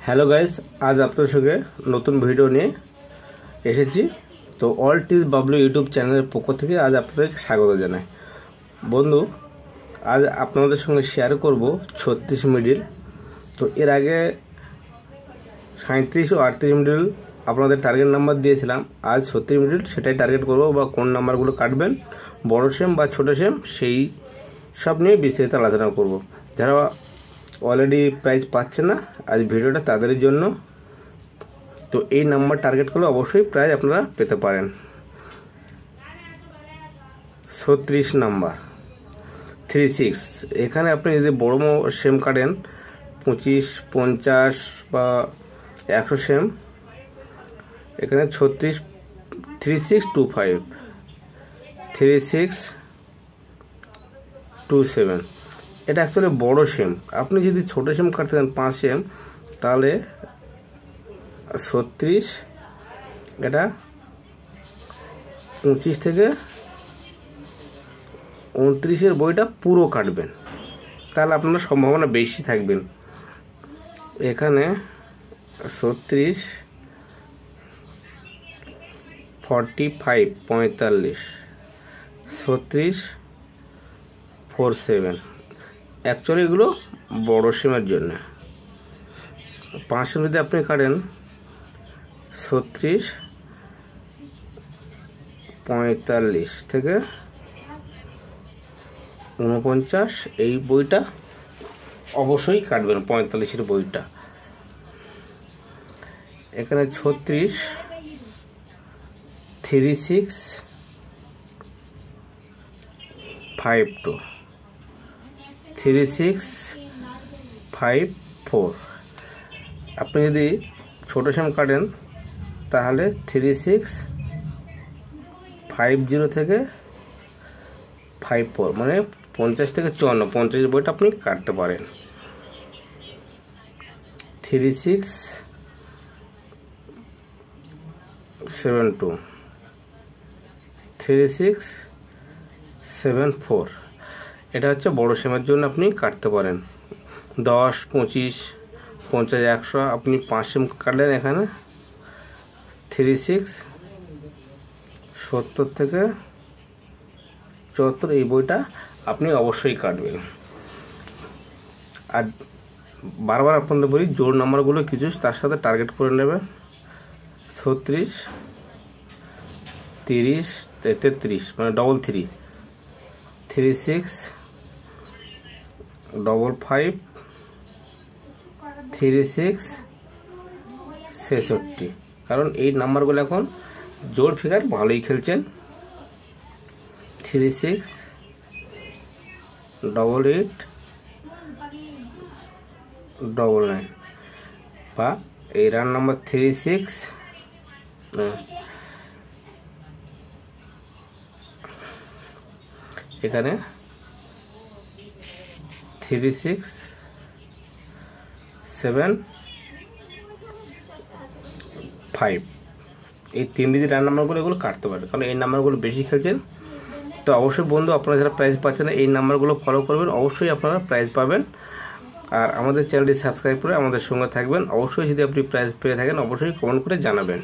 Hello guys, আজ আপনাদের সঙ্গে নতুন ভিডিও নিয়ে এসেছি। তো অল টিজ বাবলু ইউটিউব চ্যানেলের পক্ষ থেকে আজ আপনাদের স্বাগত জানাই। বন্ধু, আজ আপনাদের সঙ্গে শেয়ার করব 36 মিডিল। তো এর আগে 37 ও 38 মিডিল আপনাদের টার্গেট নাম্বার দিয়েছিলাম। আজ 36 মিডিল সেটাই টার্গেট করব, বা কোন নাম্বারগুলো কাটবেন, বড় সেম বা ছোট সেম, সেই সব নিয়ে বিস্তারিত আলোচনা করব। যারা অলরেডি প্রাইজ পাচ্ছে না, আজ ভিডিওটা তাদের জন্য। তো এই নাম্বার টার্গেট করলে অবশ্যই প্রাইজ আপনারা পেতে পারেন। 36 নাম্বার 36। এখানে আপনি যদি বড় সেম কাটেন 25, 50 বা 100 সেম, এখানে 3625 3627। এটা অ্যাকচুয়ালি বড় সেম। আপনি যদি ছোট সেম কাটতে দেন 5 সেম, তাহলে 36, এটা 25 থেকে 29-এর বইটা পুরো কাটবেন, তাহলে আপনার সম্ভাবনা বেশি থাকবেন। এখানে 36 45 45 36 47। অ্যাকচুয়ালি এগুলো বড় সিমের জন্য। 5 সেম যদি আপনি কাটেন 36 45 থেকে 49, এই বইটা অবশ্যই কাটবেন, 45-এর বইটা। এখানে 36 36 52 36 54। আপনি যদি ছোট সেম কাটেন তাহলে 36 50 থেকে 54, মানে 50 থেকে 54, 50 বইটা আপনি কাটতে পারেন। 36 72 36 74। এটা হচ্ছে বড় সেমের জন্য আপনি কাটতে পারেন। 10, 25, 50, 100 আপনি 5 সেম কাটলেন। এখানে 36 70 থেকে 74, এই বইটা আপনি অবশ্যই কাটবেন। আর বারবার আপনাদের বলি, জোড় নাম্বারগুলো কিছু তার সাথে টার্গেট করে নেবেন। 36 30 33, মানে 33 36 55 36 66। কারণ এই নাম্বারগুলো এখন জোড় ফিগার ভালোই খেলছেন। 36 88 99, বা এই রান নাম্বার 36 এখানে 36 75। এই 3 ডিজিট রান নাম্বারগুলো এগুলো কাটতে পারে, কারণ এই নাম্বারগুলো বেশি খেলছেন। তো অবশ্যই বন্ধু, আপনারা যারা প্রাইজ পাচ্ছেন না, এই নাম্বারগুলো ফলো করবেন, অবশ্যই আপনারা প্রাইজ পাবেন। আর আমাদের চ্যানেলটি সাবস্ক্রাইব করে আমাদের সঙ্গে থাকবেন। অবশ্যই যদি আপনি প্রাইজ পেয়ে থাকেন, অবশ্যই কমেন্ট করে জানাবেন।